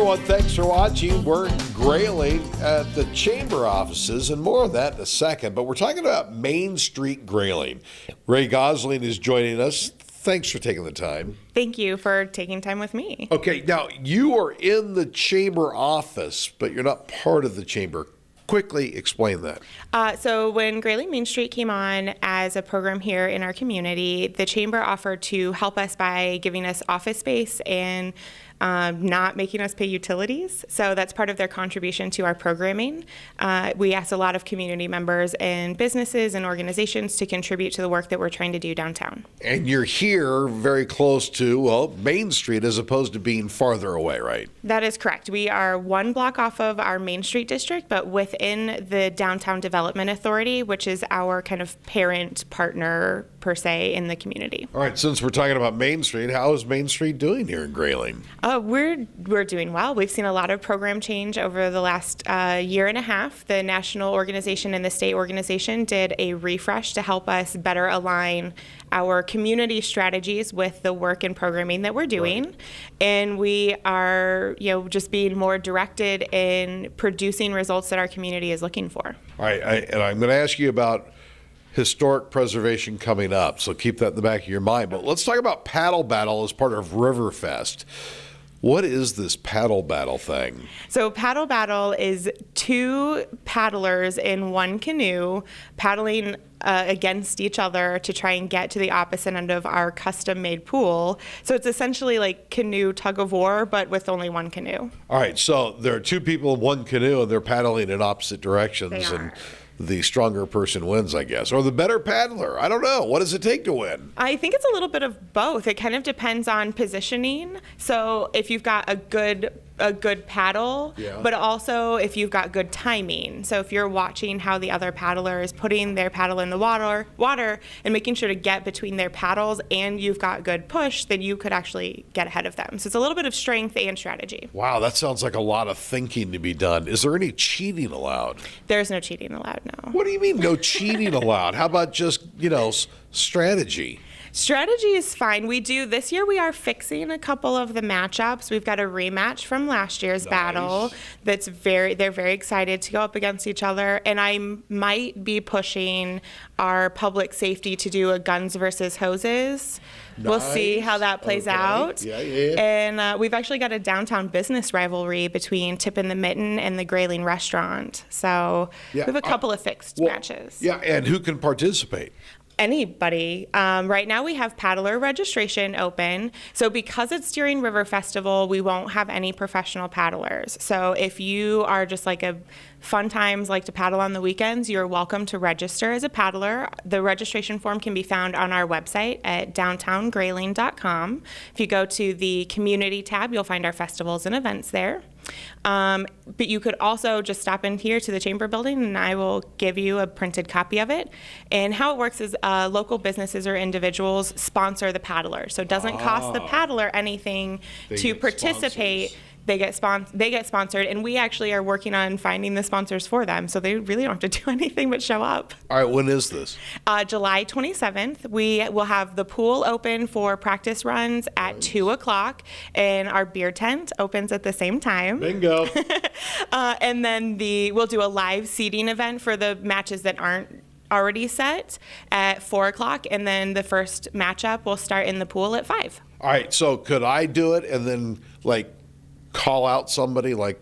everyone. Thanks for watching. We're in Grayling at the chamber offices, and more of that in a second. But we're talking about Main Street Grayling. Rae Gosling is joining us. Thanks for taking the time. Thank you for taking time with me. Okay, now you are in the chamber office, but you're not part of the chamber. Quickly explain that. So when Grayling Main Street came on as a program here in our community, the chamber offered to help us by giving us office space and not making us pay utilities. So that's part of their contribution to our programming. We asked a lot of community members and businesses and organizations to contribute to the work that we're trying to do downtown. And you're here very close to, well, Main Street as opposed to being farther away, right? That is correct. We are one block off of our Main Street district, but within the Downtown Development Authority, which is our kind of parent partner per se in the community. All right, since we're talking about Main Street, how is Main Street doing here in Grayling? We're doing well. We've seen a lot of program change over the last year and a half. The national organization and the state organization did a refresh to help us better align our community strategies with the work and programming that we're doing. Right. And we are, just being more directed in producing results that our community is looking for. All right, and I'm going to ask you about historic preservation coming up, so keep that in the back of your mind. But let's talk about Paddle Battle as part of River Fest. What is this paddle battle thing? So paddle battle is two paddlers in one canoe paddling against each other to try and get to the opposite end of our custom-made pool. So it's essentially like canoe tug of war, but with only one canoe. All right, so there are two people in one canoe, and they're paddling in opposite directions. They are. And the stronger person wins, I guess, or the better paddler. I don't know. What does it take to win? I think it's a little bit of both. It kind of depends on positioning. So if you've got a good paddle, but also if you've got good timing. So if you're watching how the other paddler is putting their paddle in the water and making sure to get between their paddles, and you've got good push, then you could actually get ahead of them. So it's a little bit of strength and strategy. Wow, that sounds like a lot of thinking to be done. Is there any cheating allowed? There's no cheating allowed, no. What do you mean no cheating allowed? How about just, strategy? Strategy is fine. This year we are fixing a couple of the matchups. We've got a rematch from last year's battle they're very excited to go up against each other. And I might be pushing our public safety to do a guns versus hoses. Nice. We'll see how that plays out. Yeah. And we've actually got a downtown business rivalry between Tip and the Mitten and the Grayling restaurant. So we have a couple of fixed matches. Yeah, and who can participate? Anybody. Right now we have paddler registration open. So because it's during River Festival, we won't have any professional paddlers. So if you are just like a fun times, like to paddle on the weekends, you're welcome to register as a paddler. The registration form can be found on our website at downtowngrayling.com. If you go to the community tab, you'll find our festivals and events there. But you could also just stop in here to the chamber building and I will give you a printed copy of it. And how it works is local businesses or individuals sponsor the paddler. So it doesn't cost the paddler anything to participate. Sponsors. They get sponsored, and we actually are working on finding the sponsors for them, so they really don't have to do anything but show up. All right, when is this? July 27th. We will have the pool open for practice runs at 2 o'clock, and our beer tent opens at the same time. Bingo. And then we'll do a live seating event for the matches that aren't already set at 4 o'clock, and then the first matchup will start in the pool at 5. All right, so could I do it and then, call out somebody like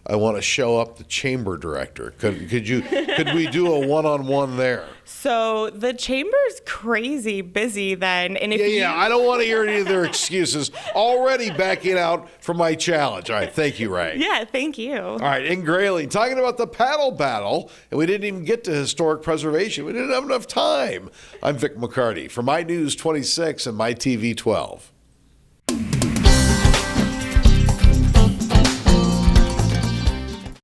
I want to show up the chamber director? Could we do a one-on-one there? So the chamber's crazy busy then, and if I don't want to hear any of their excuses. Already backing out from my challenge. All right, thank you, Rae. Yeah, thank you. All right, in Grayling, talking about the paddle battle, and we didn't even get to historic preservation. We didn't have enough time. I'm Vic McCarty for My News 26 and My TV 12.